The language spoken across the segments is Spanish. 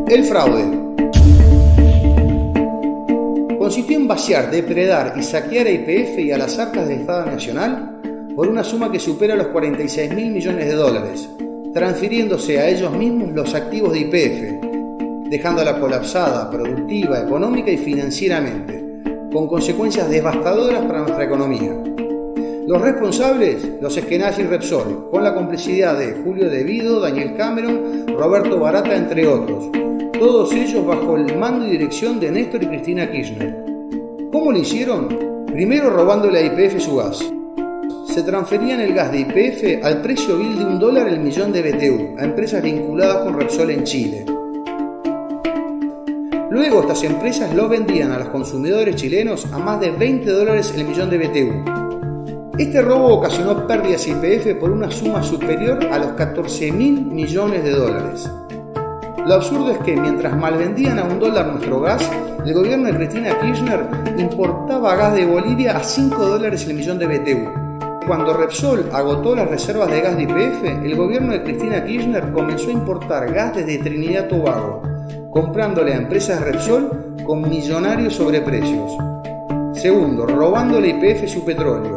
El fraude consistió en vaciar, depredar y saquear a YPF y a las arcas del Estado Nacional por una suma que supera los 46.000 millones de dólares, transfiriéndose a ellos mismos los activos de YPF, dejándola colapsada, productiva, económica y financieramente, con consecuencias devastadoras para nuestra economía. Los responsables, los Eskenazi y Repsol, con la complicidad de Julio De Vido, Daniel Cameron, Roberto Barata, entre otros, todos ellos bajo el mando y dirección de Néstor y Cristina Kirchner. ¿Cómo lo hicieron? Primero robándole a YPF su gas. Se transferían el gas de YPF al precio vil de $1 el millón de BTU a empresas vinculadas con Repsol en Chile. Luego estas empresas lo vendían a los consumidores chilenos a más de $20 el millón de BTU. Este robo ocasionó pérdidas a YPF por una suma superior a los 14.000 millones de dólares. Lo absurdo es que mientras malvendían a $1 nuestro gas, el gobierno de Cristina Kirchner importaba gas de Bolivia a $5 el millón de BTU. Cuando Repsol agotó las reservas de gas de YPF, el gobierno de Cristina Kirchner comenzó a importar gas desde Trinidad y Tobago, comprándole a empresas Repsol con millonarios sobreprecios. Segundo, robándole a YPF su petróleo.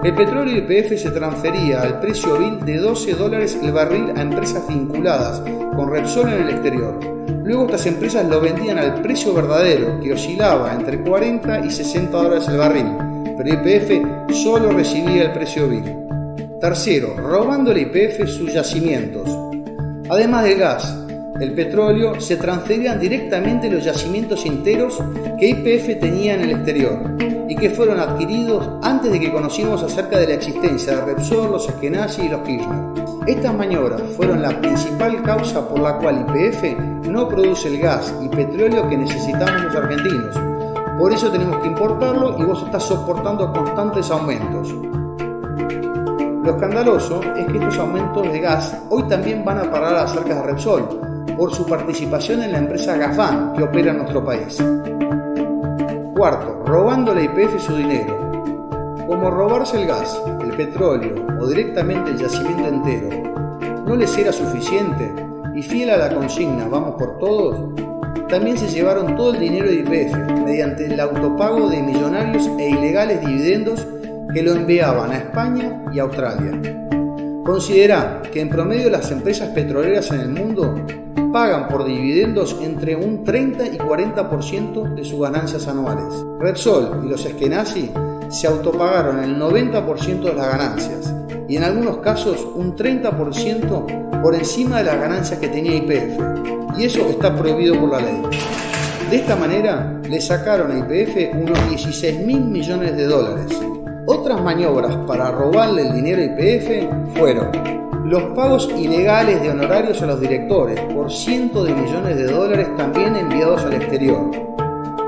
El petróleo de YPF se transfería al precio vil de $12 el barril a empresas vinculadas con Repsol en el exterior. Luego estas empresas lo vendían al precio verdadero, que oscilaba entre $40 y $60 el barril, pero YPF solo recibía el precio vil. Tercero, robándole a YPF sus yacimientos. Además del gas, el petróleo, se transferían directamente los yacimientos enteros que YPF tenía en el exterior y que fueron adquiridos antes de que conociéramos acerca de la existencia de Repsol, los Eskenazi y los Kirchner. Estas maniobras fueron la principal causa por la cual YPF no produce el gas y petróleo que necesitamos los argentinos. Por eso tenemos que importarlo y vos estás soportando constantes aumentos. Lo escandaloso es que estos aumentos de gas hoy también van a parar a las arcas de Repsol por su participación en la empresa Gazvan que opera en nuestro país. Cuarto, robándole a YPF su dinero. Como robarse el gas, el petróleo o directamente el yacimiento entero no les era suficiente y fiel a la consigna "vamos por todos", también se llevaron todo el dinero de YPF mediante el autopago de millonarios e ilegales dividendos que lo enviaban a España y Australia. Considerá que en promedio las empresas petroleras en el mundo pagan por dividendos entre un 30 y 40% de sus ganancias anuales. Repsol y los Eskenazi se autopagaron el 90% de las ganancias y en algunos casos un 30% por encima de las ganancias que tenía YPF, y eso está prohibido por la ley. De esta manera le sacaron a YPF unos 16.000 millones de dólares. Otras maniobras para robarle el dinero a YPF fueron los pagos ilegales de honorarios a los directores por cientos de millones de dólares también enviados al exterior.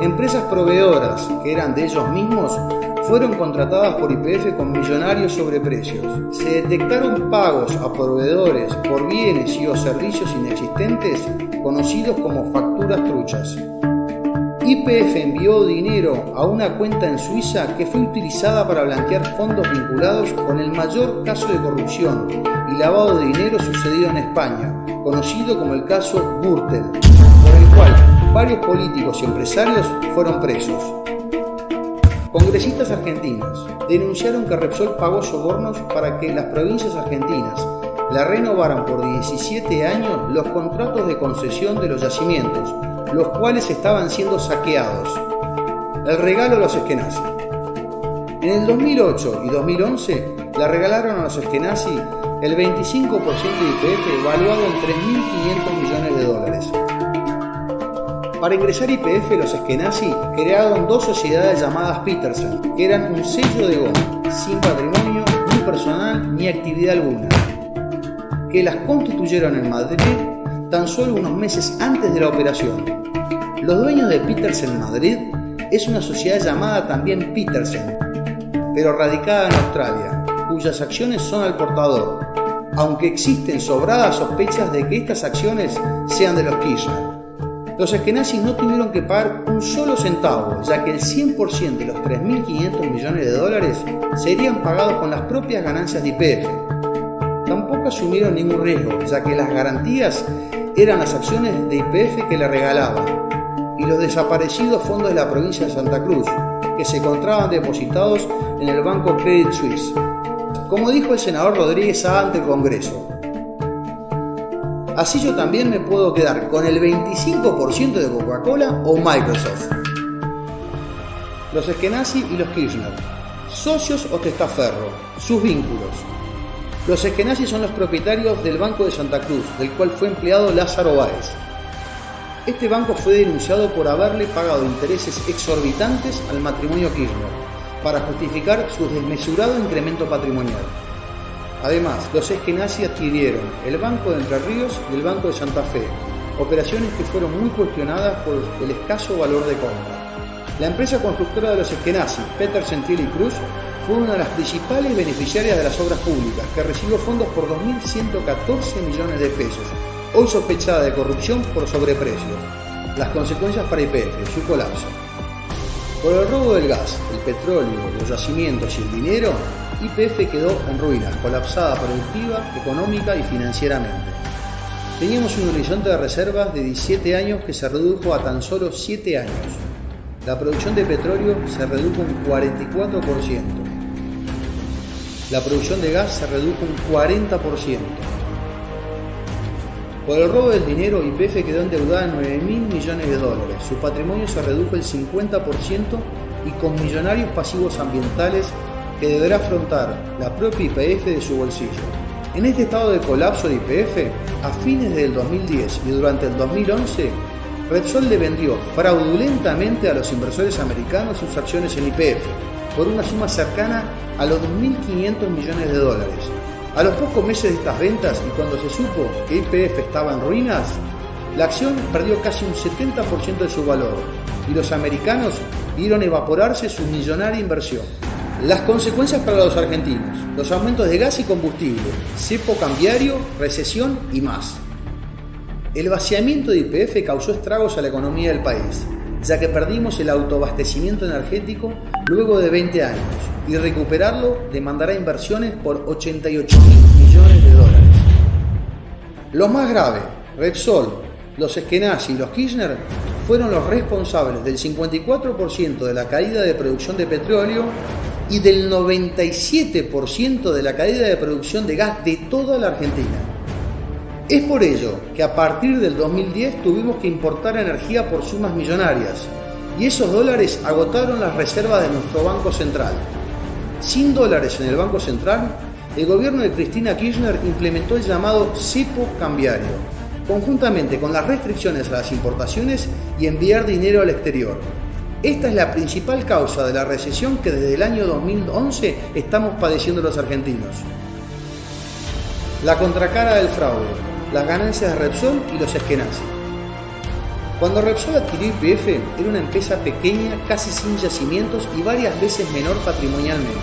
Empresas proveedoras que eran de ellos mismos fueron contratadas por YPF con millonarios sobreprecios. Se detectaron pagos a proveedores por bienes y o servicios inexistentes conocidos como facturas truchas. YPF envió dinero a una cuenta en Suiza que fue utilizada para blanquear fondos vinculados con el mayor caso de corrupción y lavado de dinero sucedido en España, conocido como el caso Gürtel, por el cual varios políticos y empresarios fueron presos. Congresistas argentinos denunciaron que Repsol pagó sobornos para que las provincias argentinas la renovaran por 17 años los contratos de concesión de los yacimientos, los cuales estaban siendo saqueados. El regalo a los Eskenazi. En el 2008 y 2011 le regalaron a los Eskenazi el 25% de YPF evaluado en 3.500 millones de dólares. Para ingresar a YPF, los Eskenazi crearon dos sociedades llamadas Petersen, que eran un sello de goma, sin patrimonio, ni personal, ni actividad alguna, que las constituyeron en Madrid tan solo unos meses antes de la operación. Los dueños de Petersen Madrid es una sociedad llamada también Petersen, pero radicada en Australia, cuyas acciones son al portador, aunque existen sobradas sospechas de que estas acciones sean de los Kirchner. Los Eskenazi no tuvieron que pagar un solo centavo, ya que el 100% de los 3.500 millones de dólares serían pagados con las propias ganancias de YPF. Tampoco asumieron ningún riesgo, ya que las garantías eran las acciones de YPF que le regalaba y los desaparecidos fondos de la provincia de Santa Cruz, que se encontraban depositados en el banco Credit Suisse. Como dijo el senador Rodríguez Saá ante el Congreso: así yo también me puedo quedar con el 25% de Coca-Cola o Microsoft. Los Eskenazi y los Kirchner, socios o testaferro, sus vínculos. Los Eskenazi son los propietarios del Banco de Santa Cruz, del cual fue empleado Lázaro Báez. Este banco fue denunciado por haberle pagado intereses exorbitantes al matrimonio Kirchner para justificar su desmesurado incremento patrimonial. Además, los Eskenazi adquirieron el Banco de Entre Ríos y el Banco de Santa Fe, operaciones que fueron muy cuestionadas por el escaso valor de compra. La empresa constructora de los Eskenazi, Petersen, Thiel y Cruz, fue una de las principales beneficiarias de las obras públicas, que recibió fondos por 2.114 millones de pesos, hoy sospechada de corrupción por sobreprecio. Las consecuencias para YPF, su colapso. Por el robo del gas, el petróleo, los yacimientos y el dinero, YPF quedó en ruinas, colapsada productiva, económica y financieramente. Teníamos un horizonte de reservas de 17 años que se redujo a tan solo 7 años. La producción de petróleo se redujo un 44%. La producción de gas se redujo un 40%. Por el robo del dinero, YPF quedó endeudada en 9.000 millones de dólares. Su patrimonio se redujo el 50% y con millonarios pasivos ambientales que deberá afrontar la propia YPF de su bolsillo. En este estado de colapso de YPF, a fines del 2010 y durante el 2011, Repsol le vendió fraudulentamente a los inversores americanos sus acciones en YPF por una suma cercana a los 2.500 millones de dólares. A los pocos meses de estas ventas y cuando se supo que YPF estaba en ruinas, la acción perdió casi un 70% de su valor y los americanos vieron evaporarse su millonaria inversión. Las consecuencias para los argentinos: los aumentos de gas y combustible, cepo cambiario, recesión y más. El vaciamiento de YPF causó estragos a la economía del país, ya que perdimos el autoabastecimiento energético luego de 20 años y recuperarlo demandará inversiones por 88.000 millones de dólares. Lo más grave: Repsol, los Eskenazi y los Kirchner fueron los responsables del 54% de la caída de producción de petróleo y del 97% de la caída de producción de gas de toda la Argentina. Es por ello que a partir del 2010 tuvimos que importar energía por sumas millonarias y esos dólares agotaron las reservas de nuestro Banco Central. Sin dólares en el Banco Central, el gobierno de Cristina Kirchner implementó el llamado cepo cambiario, conjuntamente con las restricciones a las importaciones y enviar dinero al exterior. Esta es la principal causa de la recesión que desde el año 2011 estamos padeciendo los argentinos. La contracara del fraude: las ganancias de Repsol y los Eskenazi. Cuando Repsol adquirió YPF, era una empresa pequeña, casi sin yacimientos y varias veces menor patrimonialmente.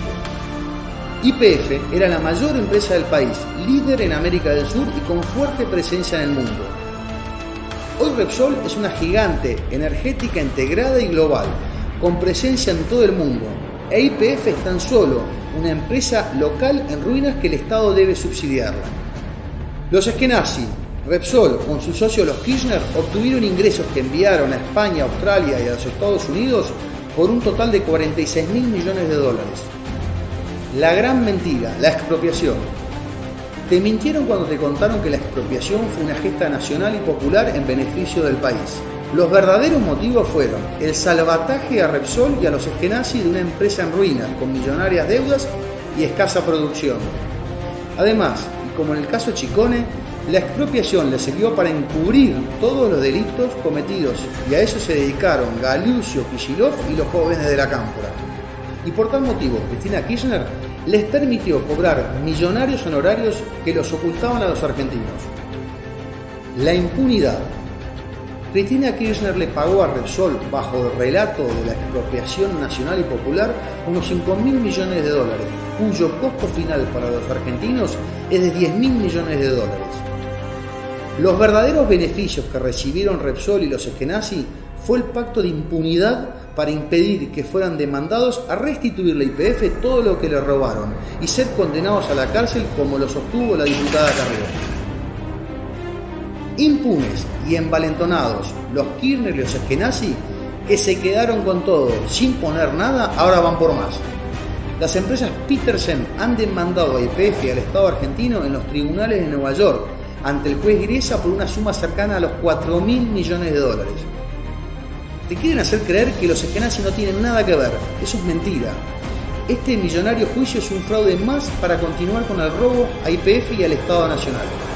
YPF era la mayor empresa del país, líder en América del Sur y con fuerte presencia en el mundo. Hoy Repsol es una gigante energética integrada y global, con presencia en todo el mundo, e YPF es tan solo una empresa local en ruinas que el Estado debe subsidiarla. Los Eskenazi, Repsol, con sus socios los Kirchner, obtuvieron ingresos que enviaron a España, Australia y a los Estados Unidos por un total de 46.000 millones de dólares. La gran mentira: la expropiación. Te mintieron cuando te contaron que la expropiación fue una gesta nacional y popular en beneficio del país. Los verdaderos motivos fueron el salvataje a Repsol y a los Eskenazi de una empresa en ruinas, con millonarias deudas y escasa producción. Además, y como en el caso Chicone, la expropiación le sirvió para encubrir todos los delitos cometidos, y a eso se dedicaron Galucio, Kicillof y los jóvenes de la Cámpora. Y por tal motivo, Cristina Kirchner les permitió cobrar millonarios honorarios que los ocultaban a los argentinos. La impunidad. Cristina Kirchner le pagó a Repsol, bajo el relato de la expropiación nacional y popular, unos 5.000 millones de dólares, cuyo costo final para los argentinos es de 10.000 millones de dólares. Los verdaderos beneficios que recibieron Repsol y los Eskenazi fue el pacto de impunidad para impedir que fueran demandados a restituirle a YPF todo lo que le robaron y ser condenados a la cárcel, como lo sostuvo la diputada Carrió. Impunes y envalentonados, los Kirchner y los Eskenazi, que se quedaron con todo sin poner nada, ahora van por más. Las empresas Petersen han demandado a YPF y al Estado argentino en los tribunales de Nueva York ante el juez Griesa por una suma cercana a los 4.000 millones de dólares. Te quieren hacer creer que los Eskenazi no tienen nada que ver. Eso es mentira. Este millonario juicio es un fraude más para continuar con el robo a YPF y al Estado Nacional.